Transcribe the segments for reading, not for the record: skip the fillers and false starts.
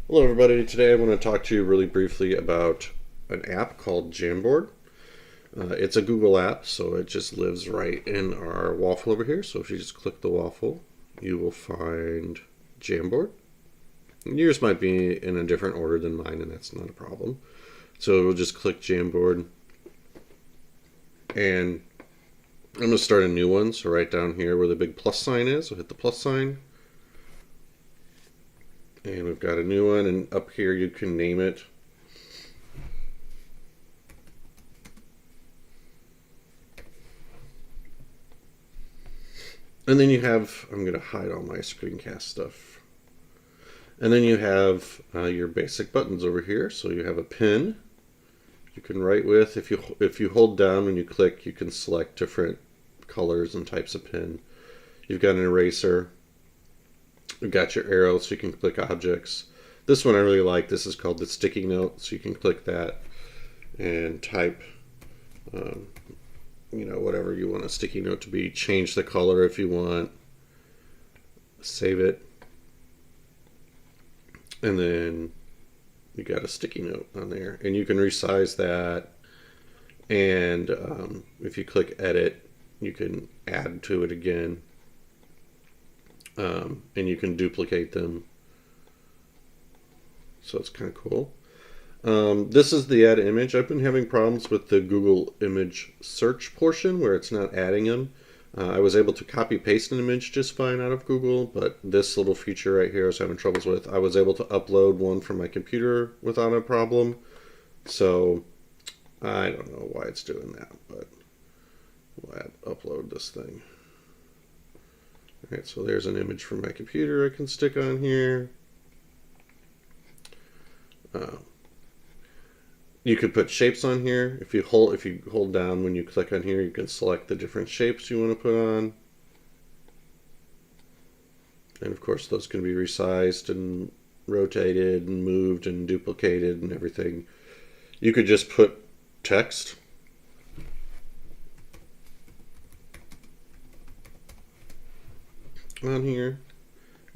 Hello, everybody. Today I want to talk to you really briefly about an app called Jamboard. It's a Google app, so it just lives right in our waffle over here. So if you just click the waffle, you will find Jamboard. Yours might be in a different order than mine, and that's not a problem. So we'll just click Jamboard, and I'm going to start a new one. So right down here where the big plus sign is, we'll hit the plus sign. And we've got a new one, and up here you can name it. And then you have, I'm going to hide all my screencast stuff. And then you have your basic buttons over here. So you have a pen you can write with. If you hold down when you click, you can select different colors and types of pen. You've got an eraser. You've got your arrow, so you can click objects. This one I really like. This is called the sticky note, so you can click that and type whatever you want a sticky note to be. Change the color if you want. Save it. And then you got a sticky note on there. And you can resize that. And if you click edit, you can add to it again. And you can duplicate them. So it's kind of cool. This is the add image. I've been having problems with the Google image search portion where it's not adding them. I was able to copy paste an image just fine out of Google, but this little feature right here I was having troubles with. I was able to upload one from my computer without a problem. So I don't know why it's doing that, but we'll upload this thing. Alright, so there's an image from my computer I can stick on here. You could put shapes on here. If you hold down when you click on here, you can select the different shapes you want to put on. And of course those can be resized and rotated and moved and duplicated and everything. You could just put text. On here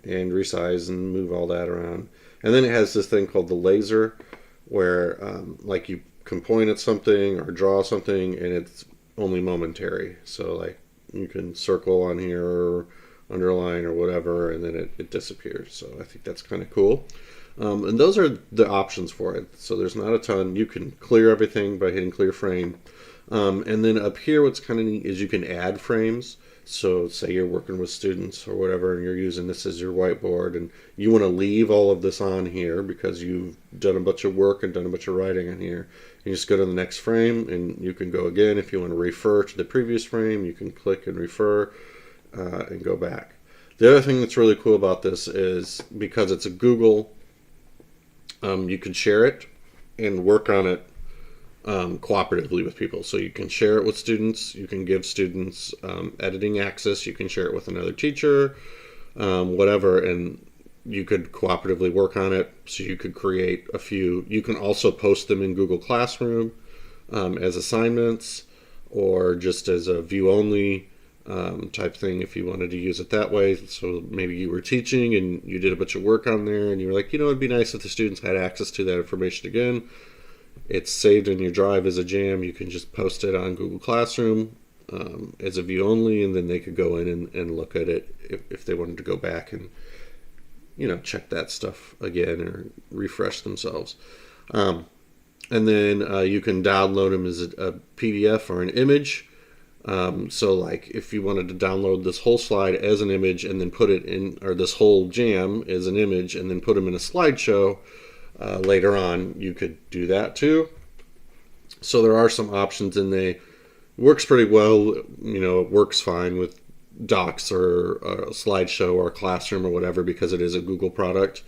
and resize and move all that around. And then it has this thing called the laser where like you can point at something or draw something and it's only momentary. So like you can circle on here or underline or whatever and then it disappears. So I think that's kind of cool. And those are the options for it. So there's not a ton. You can clear everything by hitting clear frame. And then up here what's kind of neat is you can add frames. So say you're working with students or whatever and you're using this as your whiteboard and you want to leave all of this on here because you've done a bunch of work and done a bunch of writing on here. You just go to the next frame and you can go again. If you want to refer to the previous frame, you can click and refer and go back. The other thing that's really cool about this is because it's a Google, you can share it and work on it cooperatively with people. So you can share it with students, you can give students editing access, you can share it with another teacher, whatever, and you could cooperatively work on it. So you could create a few. You can also post them in Google Classroom as assignments or just as a view only type thing if you wanted to use it that way. So maybe you were teaching and you did a bunch of work on there and you were like, it'd be nice if the students had access to that information again. It's saved in your drive as a jam. You can just post it on Google Classroom as a view only, and then they could go in and look at it if they wanted to go back and check that stuff again or refresh themselves. And then you can download them as a PDF or an image. So like if you wanted to download this whole slide as an image and then put it in, or this whole jam as an image and then put them in a slideshow, later on you could do that too. So there are some options and they works pretty well. It works fine with docs or a slideshow or a classroom or whatever because it is a Google product.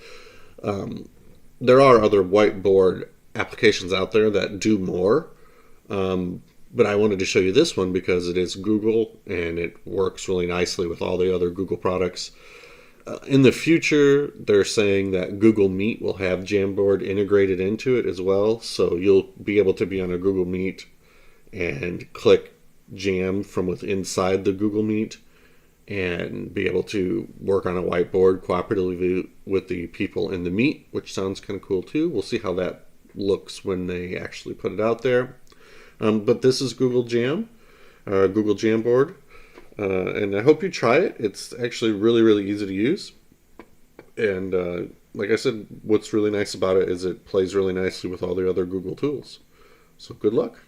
There are other whiteboard applications out there that do more, but I wanted to show you this one because it is Google and it works really nicely with all the other Google products. In the future, they're saying that Google Meet will have Jamboard integrated into it as well. So you'll be able to be on a Google Meet and click Jam from inside the Google Meet and be able to work on a whiteboard cooperatively with the people in the meet, which sounds kind of cool too. We'll see how that looks when they actually put it out there. But this is Google Google Jamboard, and I hope you try it. It's actually really, really easy to use. And like I said, what's really nice about it is it plays really nicely with all the other Google tools. So good luck.